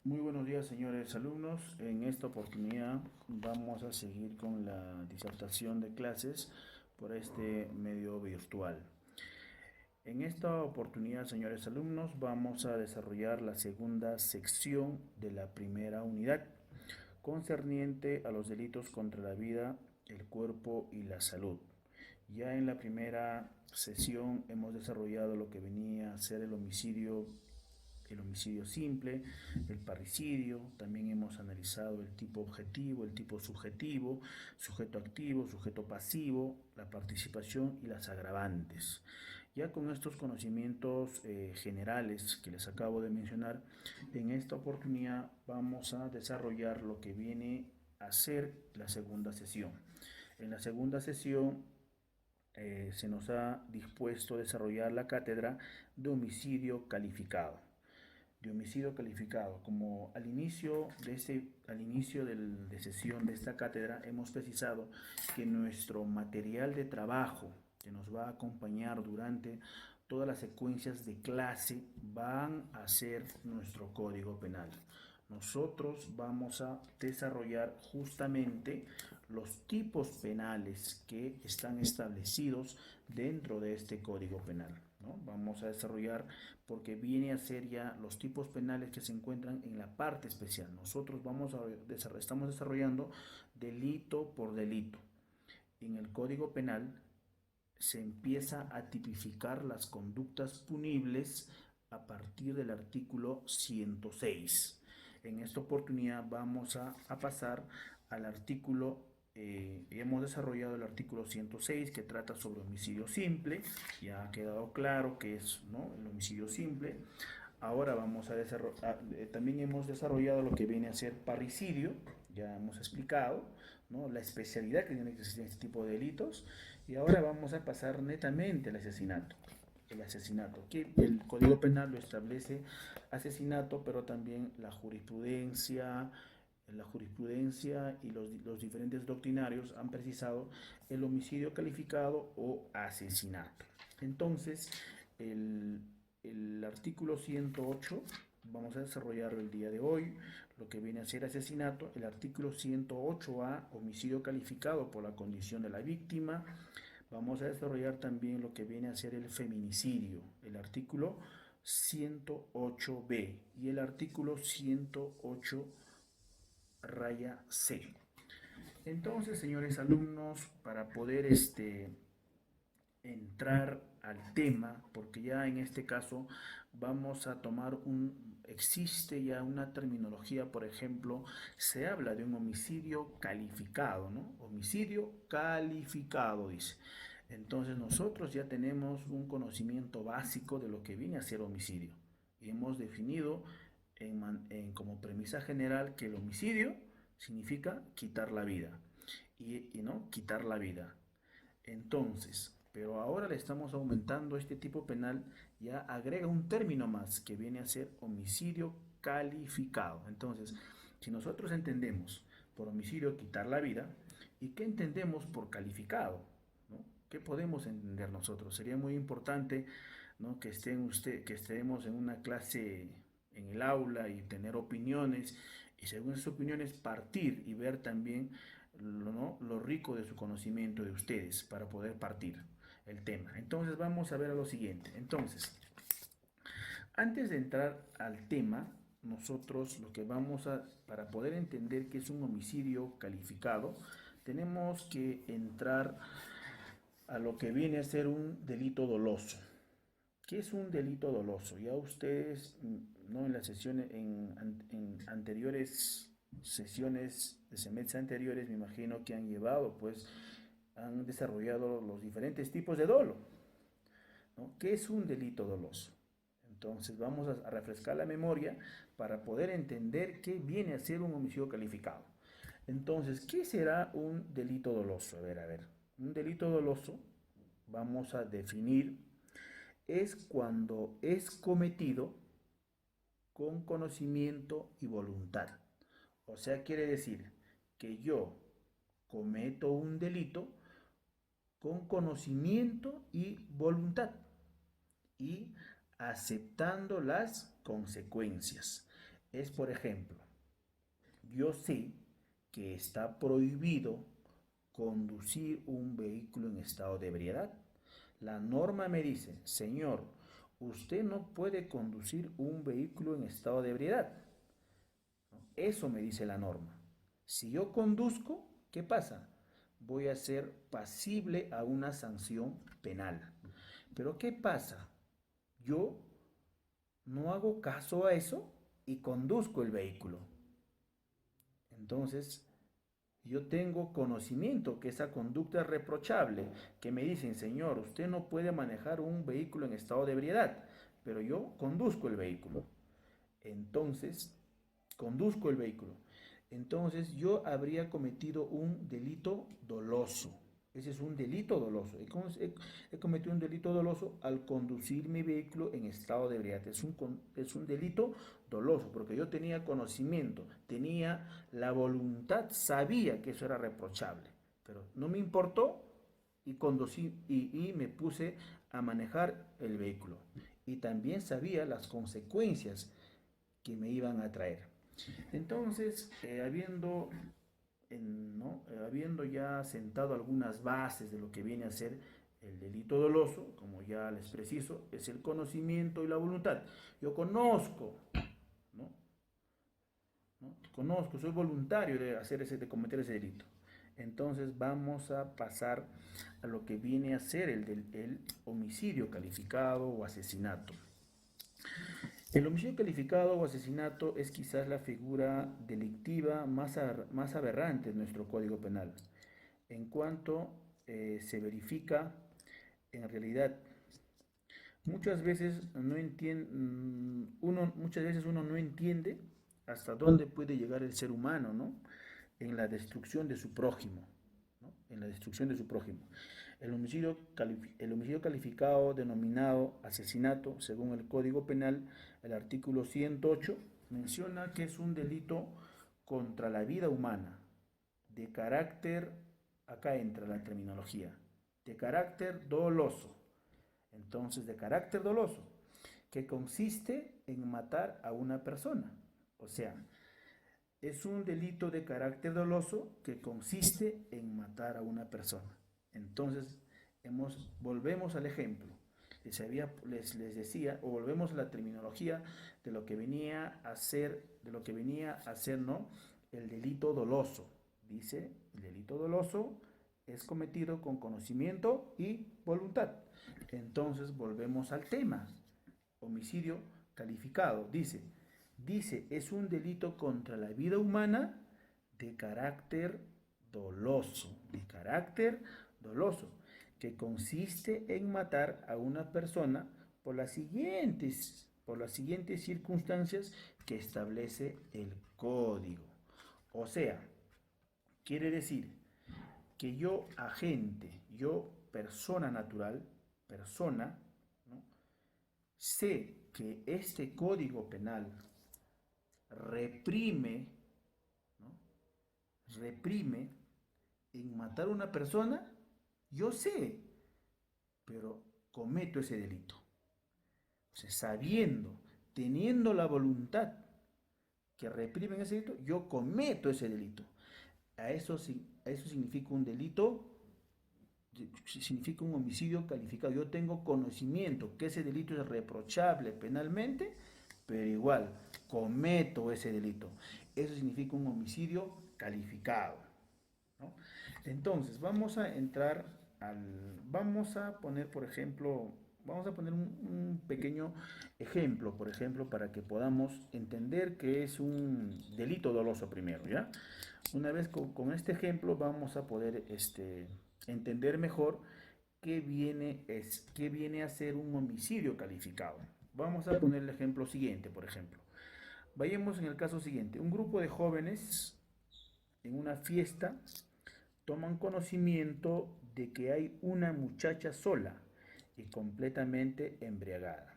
Muy buenos días, señores alumnos. En esta oportunidad vamos a seguir con la disertación de clases por este medio virtual. En esta oportunidad, señores alumnos, vamos a desarrollar la segunda sección de la primera unidad, concerniente a los delitos contra la vida, el cuerpo y la salud. Ya en la primera sesión hemos desarrollado lo que venía a ser el homicidio simple, el parricidio. También hemos analizado el tipo objetivo, el tipo subjetivo, sujeto activo, sujeto pasivo, la participación y las agravantes. Ya con estos conocimientos generales que les acabo de mencionar, en esta oportunidad vamos a desarrollar lo que viene a ser la segunda sesión. En la segunda sesión se nos ha dispuesto a desarrollar la cátedra de homicidio calificado. De homicidio calificado, como al inicio de sesión de esta cátedra hemos precisado que nuestro material de trabajo que nos va a acompañar durante todas las secuencias de clase van a ser nuestro código penal. Nosotros vamos a desarrollar justamente los tipos penales que están establecidos dentro de este código penal, ¿no? Vamos a desarrollar, porque viene a ser ya los tipos penales que se encuentran en la parte especial. Nosotros estamos desarrollando delito por delito. En el código penal se empieza a tipificar las conductas punibles a partir del artículo 106. En esta oportunidad vamos a pasar al artículo, hemos desarrollado el artículo 106 que trata sobre homicidio simple. Ya ha quedado claro que es, ¿no?, el homicidio simple. Ahora vamos a desarrollar, también hemos desarrollado lo que viene a ser parricidio, ya hemos explicado, ¿no?, la especialidad que tiene que existir en este tipo de delitos. Y ahora vamos a pasar netamente al asesinato. El asesinato, que el Código Penal lo establece asesinato, pero también la jurisprudencia y los diferentes doctrinarios han precisado el homicidio calificado o asesinato. Entonces, el, el artículo 108 vamos a desarrollarlo el día de hoy, lo que viene a ser asesinato. El artículo 108A, homicidio calificado por la condición de la víctima. Vamos a desarrollar también lo que viene a ser el feminicidio, el artículo 108B y el artículo 108 raya C. Entonces, señores alumnos, para poder entrar al tema, porque ya en este caso vamos a tomar existe ya una terminología. Por ejemplo, se habla de un homicidio calificado, ¿no? Homicidio calificado, dice. Entonces nosotros ya tenemos un conocimiento básico de lo que viene a ser homicidio. Y hemos definido como premisa general que el homicidio significa quitar la vida. Y no quitar la vida. Entonces, pero ahora le estamos aumentando este tipo penal, ya agrega un término más que viene a ser homicidio calificado. Entonces, si nosotros entendemos por homicidio quitar la vida, ¿y qué entendemos por calificado? ¿No? ¿Qué podemos entender nosotros? Sería muy importante, ¿no?, que estemos en una clase en el aula y tener opiniones, y según esas opiniones partir y ver también ¿no?, lo rico de su conocimiento de ustedes para poder partir el tema. Entonces vamos a ver a lo siguiente. Entonces, antes de entrar al tema, nosotros lo que para poder entender qué es un homicidio calificado, tenemos que entrar a lo que viene a ser un delito doloso. ¿Qué es un delito doloso? Ya ustedes, ¿no?, en las sesiones, en anteriores sesiones de semestres anteriores, me imagino que han llevado, pues, han desarrollado los diferentes tipos de dolo, ¿no? ¿Qué es un delito doloso? Entonces vamos a refrescar la memoria para poder entender qué viene a ser un homicidio calificado. Entonces, ¿qué será un delito doloso? A ver. Un delito doloso, vamos a definir, es cuando es cometido con conocimiento y voluntad. O sea, quiere decir que yo cometo un delito con conocimiento y voluntad y aceptando las consecuencias. es, por ejemplo, yo sé que está prohibido conducir un vehículo en estado de ebriedad. La norma me dice, señor, usted no puede conducir un vehículo en estado de ebriedad. Eso me dice la norma. Si yo conduzco, ¿qué pasa? Voy a ser pasible a una sanción penal. Pero ¿qué pasa? Yo no hago caso a eso y conduzco el vehículo. Entonces, yo tengo conocimiento que esa conducta es reprochable, que me dicen, señor, usted no puede manejar un vehículo en estado de ebriedad, pero yo conduzco el vehículo. Entonces, conduzco el vehículo. Entonces, yo habría cometido un delito doloso. Ese es un delito doloso. He cometido un delito doloso al conducir mi vehículo en estado de ebriedad. Es un delito doloso porque yo tenía conocimiento, tenía la voluntad, sabía que eso era reprochable, pero no me importó y conducí y me puse a manejar el vehículo. Y también sabía las consecuencias que me iban a traer. Entonces, habiendo ya sentado algunas bases de lo que viene a ser el delito doloso, como ya les preciso, es el conocimiento y la voluntad. Yo conozco, ¿no? Conozco, soy voluntario de cometer ese delito. Entonces vamos a pasar a lo que viene a ser el homicidio calificado o asesinato. El homicidio calificado o asesinato es quizás la figura delictiva más aberrante de nuestro Código Penal, en cuanto se verifica en realidad. Muchas veces uno no entiende hasta dónde puede llegar el ser humano, ¿no? En la destrucción de su prójimo, ¿no? En la destrucción de su prójimo. El homicidio calificado denominado asesinato, según el Código Penal, el artículo 108, menciona que es un delito contra la vida humana, de carácter, acá entra la terminología, de carácter doloso. Entonces, de carácter doloso, que consiste en matar a una persona. O sea, es un delito de carácter doloso que consiste en matar a una persona. Entonces, volvemos al ejemplo. Les decía, o volvemos a la terminología de lo que venía a ser, ¿no? El delito doloso. Dice, el delito doloso es cometido con conocimiento y voluntad. Entonces, volvemos al tema. Homicidio calificado. Dice, es un delito contra la vida humana de carácter doloso, que consiste en matar a una persona por las siguientes circunstancias que establece el código. O sea, quiere decir que yo, persona natural, ¿no? Sé que este código penal reprime, ¿no? Reprime en matar a una persona, yo sé, pero cometo ese delito. O sea, sabiendo, teniendo la voluntad que reprime ese delito, yo cometo ese delito. A eso significa un delito, significa un homicidio calificado. Yo tengo conocimiento que ese delito es reprochable penalmente, pero igual cometo ese delito. Eso significa un homicidio calificado, ¿no? Entonces, vamos a poner, por ejemplo, un pequeño ejemplo, por ejemplo, para que podamos entender que es un delito doloso primero, ¿ya? Una vez con este ejemplo vamos a poder entender mejor qué viene a ser un homicidio calificado. Vamos a poner el ejemplo siguiente, por ejemplo. Vayamos en el caso siguiente. Un grupo de jóvenes en una fiesta toman conocimiento de que hay una muchacha sola y completamente embriagada.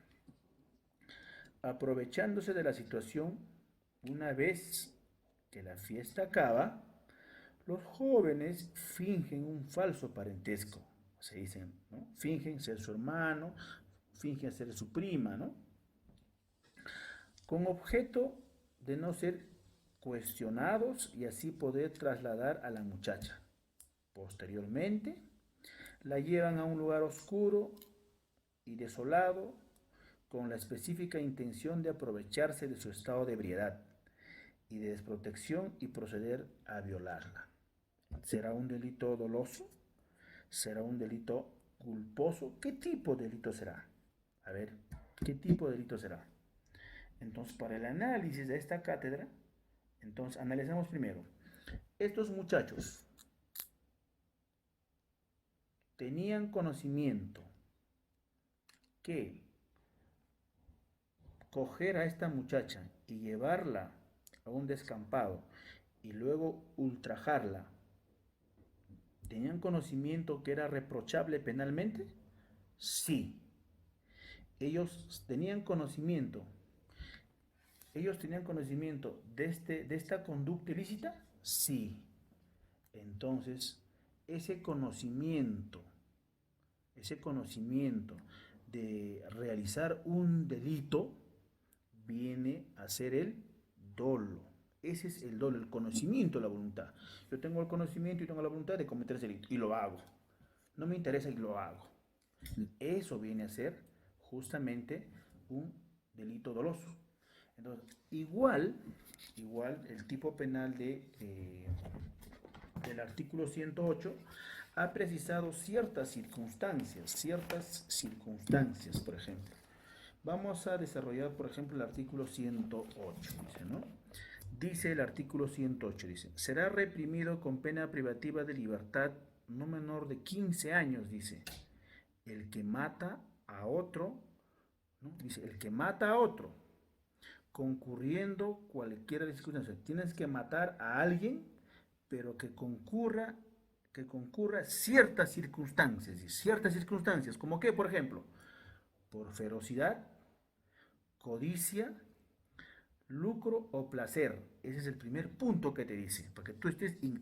Aprovechándose de la situación, una vez que la fiesta acaba, los jóvenes fingen un falso parentesco. Se dicen, ¿no? Fingen ser su hermano, fingen ser su prima, ¿no? Con objeto de no ser cuestionados y así poder trasladar a la muchacha. Posteriormente, la llevan a un lugar oscuro y desolado con la específica intención de aprovecharse de su estado de ebriedad y de desprotección y proceder a violarla. ¿Será un delito doloso? ¿Será un delito culposo? ¿Qué tipo de delito será? A ver, ¿qué tipo de delito será? Entonces, para el análisis de esta cátedra, entonces analizamos primero. Estos muchachos tenían conocimiento que coger a esta muchacha y llevarla a un descampado y luego ultrajarla, ¿tenían conocimiento que era reprochable penalmente? Sí. Ellos tenían conocimiento. ¿Ellos tenían conocimiento de esta conducta ilícita? Sí. Entonces, ese conocimiento de realizar un delito viene a ser el dolo. Ese es el dolo, el conocimiento de la voluntad. Yo tengo el conocimiento y tengo la voluntad de cometer ese delito y lo hago. No me interesa y lo hago. Eso viene a ser justamente un delito doloso. Entonces, igual el tipo penal del artículo 108 ha precisado ciertas circunstancias, por ejemplo. Vamos a desarrollar, por ejemplo, el artículo 108, dice, ¿no? Dice el artículo 108, dice, será reprimido con pena privativa de libertad no menor de 15 años, dice, el que mata a otro, ¿no? Dice, el que mata a otro, concurriendo cualquiera de las circunstancias. Tienes que matar a alguien, pero que concurra ciertas circunstancias, como que, por ejemplo, por ferocidad, codicia, lucro o placer. Ese es el primer punto que te dice.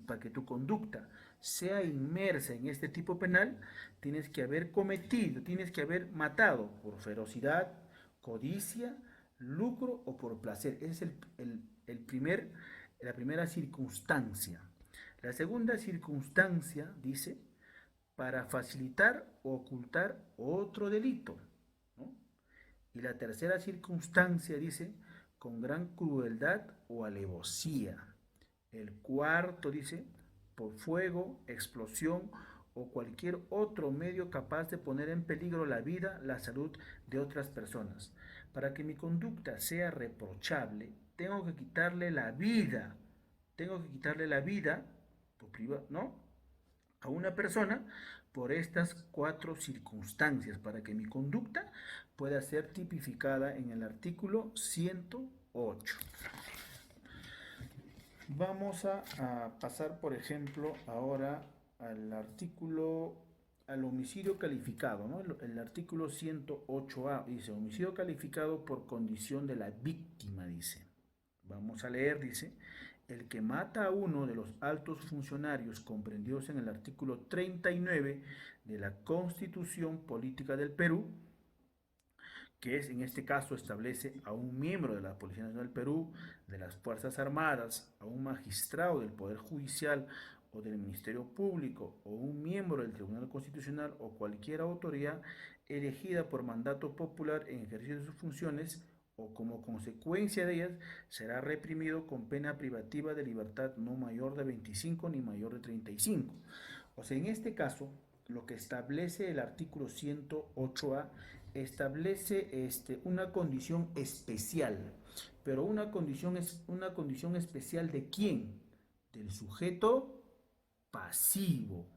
Para que tu conducta sea inmersa en este tipo penal, tienes que haber matado por ferocidad, codicia, lucro o por placer. Esa es la primera circunstancia. La segunda circunstancia dice para facilitar o ocultar otro delito, ¿no? Y la tercera circunstancia dice con gran crueldad o alevosía. El cuarto dice por fuego, explosión o cualquier otro medio capaz de poner en peligro la vida, la salud de otras personas. Para que mi conducta sea reprochable, tengo que quitarle la vida, ¿no? A una persona por estas cuatro circunstancias para que mi conducta pueda ser tipificada en el artículo 108. Vamos a pasar, por ejemplo, ahora al homicidio calificado, ¿no? El artículo 108A dice, homicidio calificado por condición de la víctima, dice. Vamos a leer, dice, el que mata a uno de los altos funcionarios comprendidos en el artículo 39 de la Constitución Política del Perú, que es en este caso establece a un miembro de la Policía Nacional del Perú, de las Fuerzas Armadas, a un magistrado del Poder Judicial o del Ministerio Público o un miembro del Tribunal Constitucional o cualquier autoridad elegida por mandato popular en ejercicio de sus funciones o como consecuencia de ellas, será reprimido con pena privativa de libertad no mayor de 25 ni mayor de 35. O sea, en este caso, lo que establece el artículo 108A establece una condición especial, pero una condición especial ¿de quién? Del sujeto pasivo,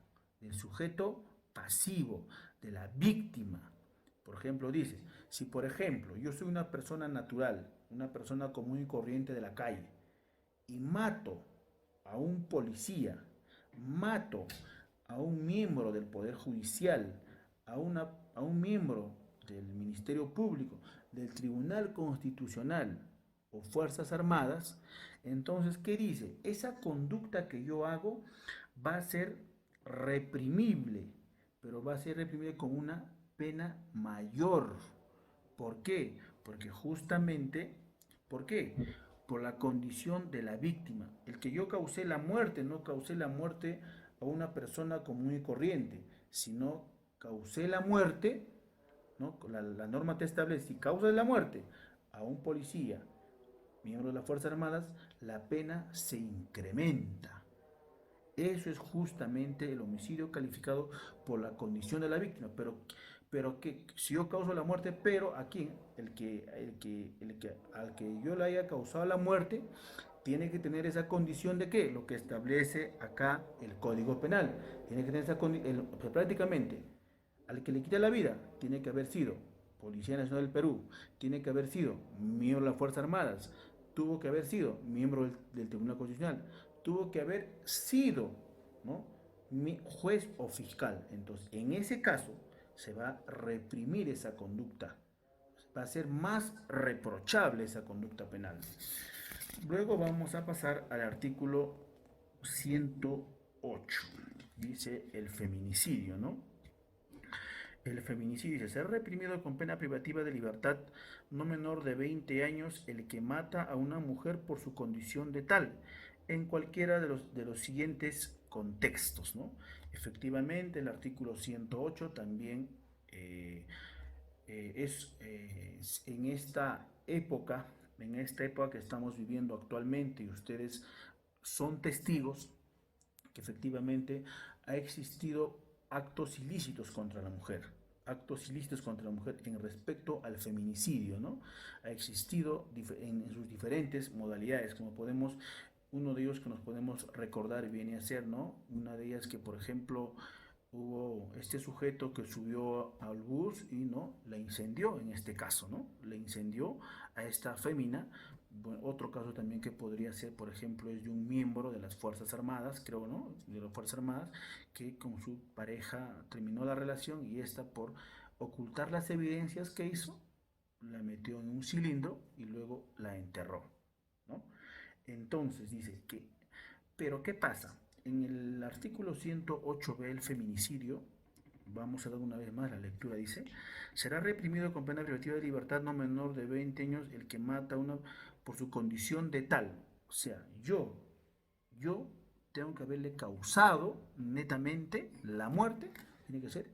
de la víctima. Por ejemplo, dice, si por ejemplo yo soy una persona natural, una persona común y corriente de la calle, y mato a un policía, mato a un miembro del Poder Judicial, a un miembro del Ministerio Público, del Tribunal Constitucional o Fuerzas Armadas, entonces, ¿qué dice? Esa conducta que yo hago va a ser reprimible, pero va a ser reprimible con una pena mayor. ¿Por qué? Porque justamente, ¿por qué? por la condición de la víctima. El que yo causé la muerte, no causé la muerte a una persona común y corriente, sino causé la muerte, ¿no? La norma te establece, si causas la muerte a un policía, miembro de las Fuerzas Armadas, la pena se incrementa. Eso es justamente el homicidio calificado por la condición de la víctima. Pero que si yo causo la muerte, pero ¿a quién? Al que yo le haya causado la muerte, tiene que tener esa condición de qué? Lo que establece acá el Código Penal. Tiene que tener esa condición, prácticamente, al que le quita la vida, tiene que haber sido Policía Nacional del Perú, tiene que haber sido miembro de las Fuerzas Armadas, tuvo que haber sido miembro del Tribunal Constitucional, tuvo que haber sido, ¿no?, juez o fiscal. Entonces, en ese caso, se va a reprimir esa conducta, va a ser más reprochable esa conducta penal. Luego vamos a pasar al artículo 108. Dice el feminicidio, ¿no? El feminicidio dice: ser reprimido con pena privativa de libertad no menor de 20 años el que mata a una mujer por su condición de tal, en cualquiera de los siguientes contextos, ¿no? Efectivamente, el artículo 108 también en esta época que estamos viviendo actualmente, y ustedes son testigos que efectivamente ha existido actos ilícitos contra la mujer en respecto al feminicidio, ¿no? Ha existido en sus diferentes modalidades, como podemos, uno de ellos que nos podemos recordar viene a ser, ¿no? Una de ellas que, por ejemplo, hubo este sujeto que subió al bus y, ¿no?, la incendió, en este caso, ¿no? Le incendió a esta fémina. Bueno, otro caso también que podría ser, por ejemplo, es de un miembro de las Fuerzas Armadas, creo, ¿no?, de las Fuerzas Armadas, que con su pareja terminó la relación y esta, por ocultar las evidencias que hizo, la metió en un cilindro y luego la enterró, ¿no? Entonces dice que, pero ¿qué pasa? En el artículo 108b, el feminicidio, vamos a dar una vez más la lectura, dice: será reprimido con pena privativa de libertad no menor de 20 años el que mata a una por su condición de tal. O sea, yo tengo que haberle causado netamente la muerte, tiene que ser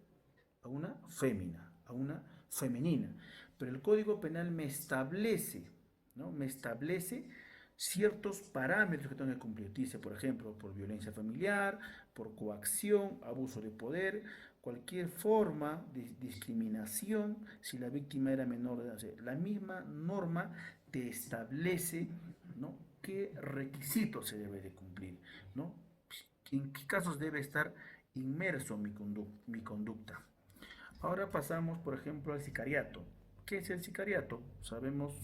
a una fémina, a una femenina. Pero el Código Penal me establece, ¿no?, me establece ciertos parámetros que tengo que cumplir. Dice, por ejemplo, por violencia familiar, por coacción, abuso de poder, cualquier forma de discriminación si la víctima era menor de edad. O sea, la misma norma te establece, ¿no?, qué requisitos se debe de cumplir, ¿no?, en qué casos debe estar inmerso mi conducta. Ahora pasamos, por ejemplo, al sicariato. ¿Qué es el sicariato? Sabemos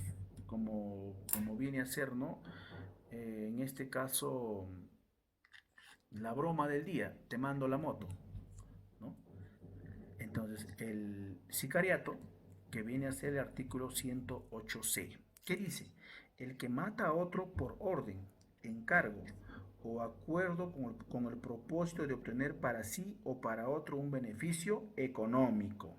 cómo viene a ser, ¿no? En este caso, la broma del día, te mando la moto, ¿no? Entonces, el sicariato, que viene a ser el artículo 108c, ¿qué dice? El que mata a otro por orden, encargo o acuerdo con el propósito de obtener para sí o para otro un beneficio económico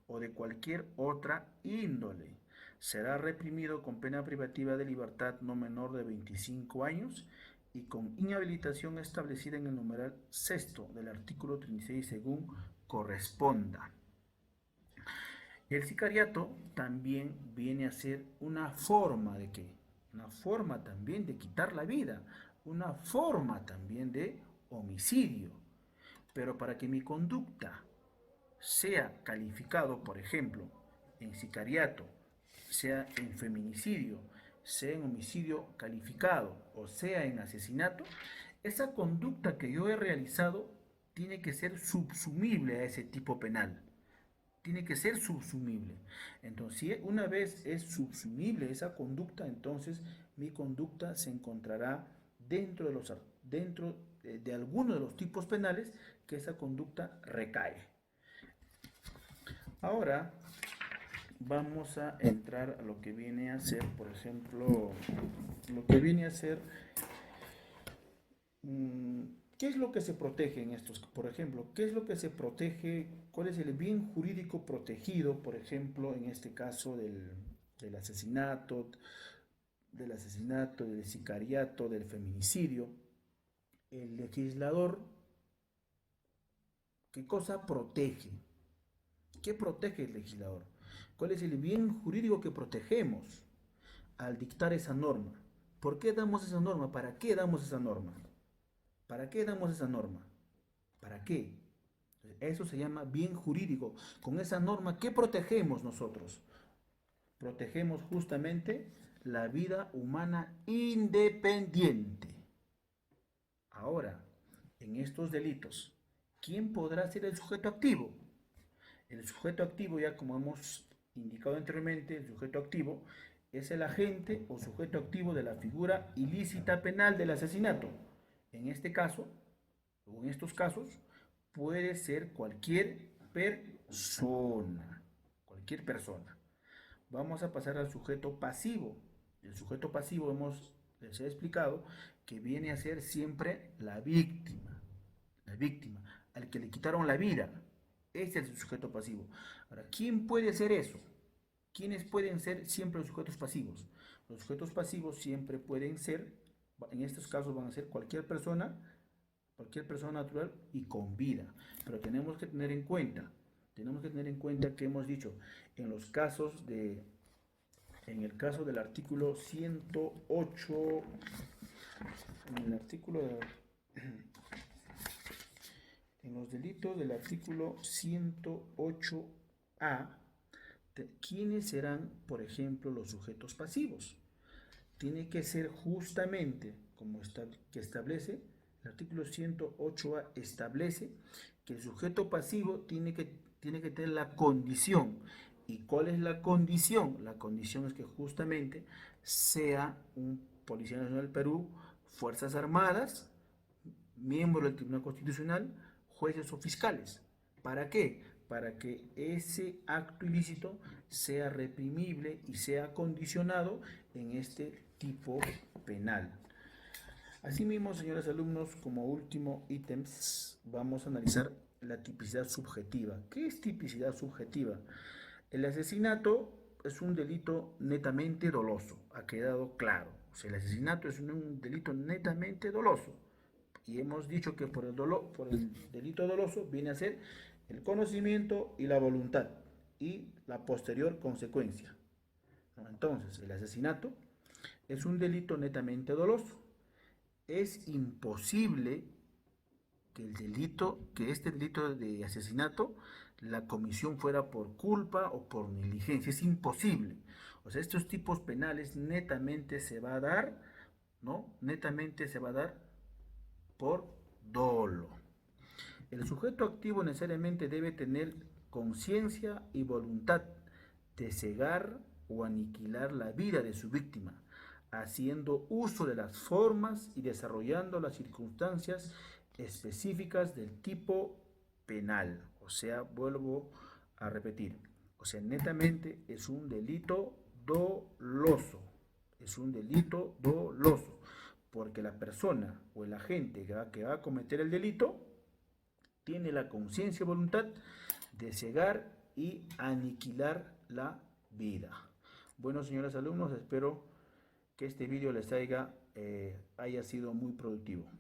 o de cualquier otra índole, será reprimido con pena privativa de libertad no menor de 25 años y con inhabilitación establecida en el numeral sexto del artículo 36 según corresponda. El sicariato también viene a ser una forma de ¿qué? Una forma también de quitar la vida, una forma también de homicidio. Pero para que mi conducta sea calificado, por ejemplo, en sicariato, sea en feminicidio, sea en homicidio calificado o sea en asesinato, esa conducta que yo he realizado tiene que ser subsumible a ese tipo penal. Tiene que ser subsumible. Entonces, si una vez es subsumible esa conducta, entonces mi conducta se encontrará dentro de alguno de los tipos penales que esa conducta recae. Ahora vamos a entrar a lo que viene a ser, por ejemplo, lo que viene a ser, ¿qué es lo que se protege en estos? Por ejemplo, ¿qué es lo que se protege? ¿Cuál es el bien jurídico protegido, por ejemplo, en este caso del asesinato, del asesinato, del sicariato, del feminicidio, el legislador, ¿qué cosa protege? ¿Qué protege el legislador? ¿Cuál es el bien jurídico que protegemos al dictar esa norma? ¿Por qué damos esa norma? ¿Para qué damos esa norma? ¿Para qué damos esa norma? ¿Para qué? Eso se llama bien jurídico. Con esa norma, ¿qué protegemos nosotros? Protegemos justamente la vida humana independiente. Ahora, en estos delitos, ¿quién podrá ser el sujeto activo? El sujeto activo, ya como hemos indicado anteriormente, el sujeto activo es el agente o sujeto activo de la figura ilícita penal del asesinato. En este caso, o en estos casos, puede ser cualquier persona. Cualquier persona. Vamos a pasar al sujeto pasivo. El sujeto pasivo les he explicado que viene a ser siempre la víctima. La víctima, al que le quitaron la vida. Ese es el sujeto pasivo. Ahora, ¿quién puede ser eso? ¿Quiénes pueden ser siempre los sujetos pasivos? Los sujetos pasivos siempre pueden ser, en estos casos van a ser cualquier persona natural y con vida. Pero tenemos que tener en cuenta que hemos dicho, en los casos en el caso del artículo 108, en los delitos del artículo 108A, ¿quiénes serán, por ejemplo, los sujetos pasivos? Tiene que ser justamente, como que establece, el artículo 108A establece que el sujeto pasivo tiene que tener la condición. ¿Y cuál es la condición? La condición es que justamente sea un Policía Nacional del Perú, Fuerzas Armadas, miembro del Tribunal Constitucional, jueces o fiscales. ¿Para qué? Para que ese acto ilícito sea reprimible y sea condicionado en este tipo penal. Asimismo, señores alumnos, como último ítem, vamos a analizar la tipicidad subjetiva. ¿Qué es tipicidad subjetiva? El asesinato es un delito netamente doloso, ha quedado claro. O sea, el asesinato es un delito netamente doloso. Y hemos dicho que por el delito doloso viene a ser el conocimiento y la voluntad y la posterior consecuencia. Entonces, el asesinato es un delito netamente doloso. Es imposible que este delito de asesinato, la comisión fuera por culpa o por negligencia. Es imposible. O sea, estos tipos penales netamente se va a dar, ¿no? Netamente se va a dar por dolo. El sujeto activo necesariamente debe tener conciencia y voluntad de cegar o aniquilar la vida de su víctima, haciendo uso de las formas y desarrollando las circunstancias específicas del tipo penal. O sea, vuelvo a repetir, o sea, netamente es un delito doloso. Es un delito doloso, porque la persona o el agente que va a cometer el delito tiene la conciencia y voluntad de cegar y aniquilar la vida. Bueno, señores alumnos, espero que este vídeo les haya sido muy productivo.